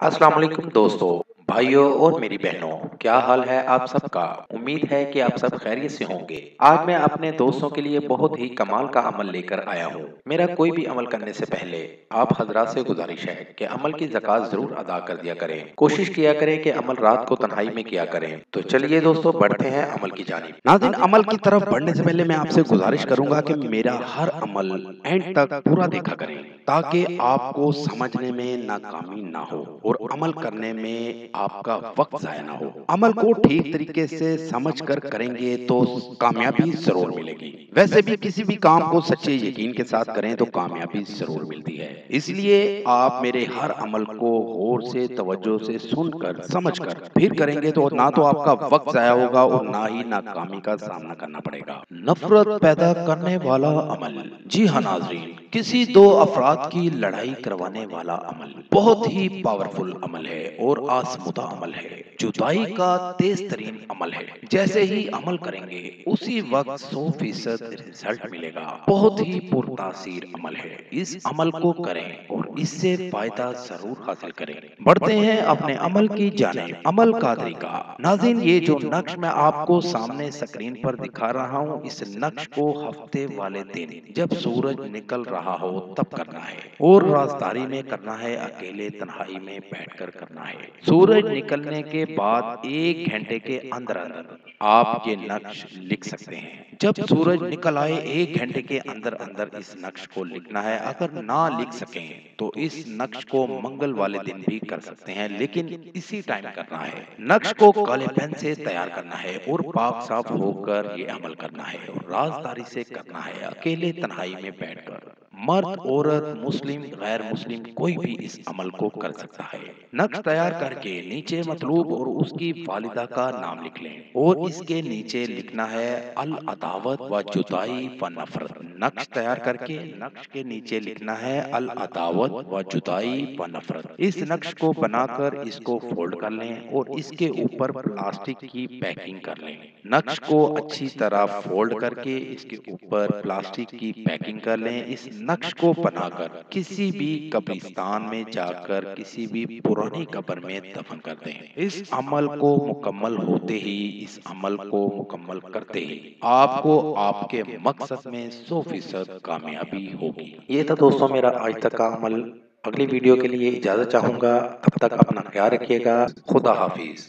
अस्सलाम वालेकुम दोस्तों, भाइयों और मेरी बहनों, क्या हाल है आप सबका। उम्मीद है कि आप सब खैरियत से होंगे। आज मैं अपने दोस्तों के लिए बहुत ही कमाल का अमल लेकर आया हूँ। मेरा कोई भी अमल करने से पहले आप हजरात से गुजारिश है कि अमल की ज़कात जरूर अदा कर दिया करें। कोशिश किया करें कि अमल रात को तन्हाई में किया करें। तो चलिए दोस्तों, बढ़ते हैं अमल की जानिब। नाज़रीन, अमल की तरफ बढ़ने से पहले मैं आपसे गुज़ारिश करूँगा कि मेरा हर अमल एंड तक पूरा देखा करें, ताकि आपको समझने में नाकामी ना हो और अमल करने में आपका वक़्त ज़ाया ना हो। अमल को ठीक तरीके से समझकर करेंगे तो कामयाबी ज़रूर मिलेगी। वैसे भी किसी भी काम को सच्चे यकीन के साथ करें तो कामयाबी ज़रूर मिलती है। इसलिए आप मेरे हर अमल को गौर से, तवज्जो से सुनकर, समझकर फिर करेंगे तो ना तो आपका वक़्त ज़ाया होगा और ना ही नाकामी का सामना करना पड़ेगा। नफ़रत पैदा करने वाला अमल। जी हाँ नाज़रीन, किसी दो अफ़राद की लड़ाई करवाने वाला अमल बहुत ही पावरफुल अमल है और आज़मूदा अमल है। जुदाई का तेज़ तरीन अमल है। जैसे ही अमल करेंगे उसी वक़्त 100% रिज़ल्ट मिलेगा। बहुत ही पुरतासीर अमल है। इस अमल को करें और इससे फ़ायदा ज़रूर हासिल करें। बढ़ते हैं अपने अमल की जानिब। अमल का तरीका। नाज़रीन, ये जो नक्श मैं आपको सामने स्क्रीन पर दिखा रहा हूँ, इस नक्श को हफ्ते वाले दिन जब सूरज निकल रहा हो तब करना है और राजदारी में करना है, अकेले तन्हाई में बैठकर करना है। सूरज निकलने के बाद 1 घंटे के अंदर अंदर आप ये नक्श लिख सकते हैं। जब सूरज निकल आए 1 घंटे के अंदर अंदर इस नक्श को लिखना है। अगर ना लिख सकें तो इस नक्श को मंगल वाले दिन भी कर सकते हैं, लेकिन इसी टाइम करना है। नक्श को काले पेन से तैयार करना है और पाक साफ होकर ये अमल करना है और राजदारी से करना है, अकेले तन्हाई में बैठकर। मर्द, औरत, मुस्लिम, गैर मुस्लिम कोई भी इस अमल को कर सकता है। नक्श तैयार करके नीचे मतलूब और उसकी वालिदा का नाम लिख लें और इसके नीचे लिखना है अल अदावत व जुदाई व नफरत। नक्श तैयार करके नक्श के नीचे लिखना है अल अदावत व जुदाई व नफरत। इस नक्श को बनाकर इसको फोल्ड कर लें और इसके ऊपर प्लास्टिक की पैकिंग कर लें। नक्श को अच्छी तरह फोल्ड करके इसके ऊपर प्लास्टिक की पैकिंग कर लें। इस नक्श को बनाकर किसी भी कब्रिस्तान में जाकर किसी भी पुरानी कब्र में दफन कर दें। इस अमल को मुकम्मल होते ही, इस अमल को मुकम्मल करते ही आपको आपके मकसद में 100% कामयाबी होगी। ये था दोस्तों मेरा आज तक का अमल। अगली वीडियो के लिए इजाज़त चाहूँगा। तब तक अपना ख्याल रखिएगा। खुदा हाफिज़।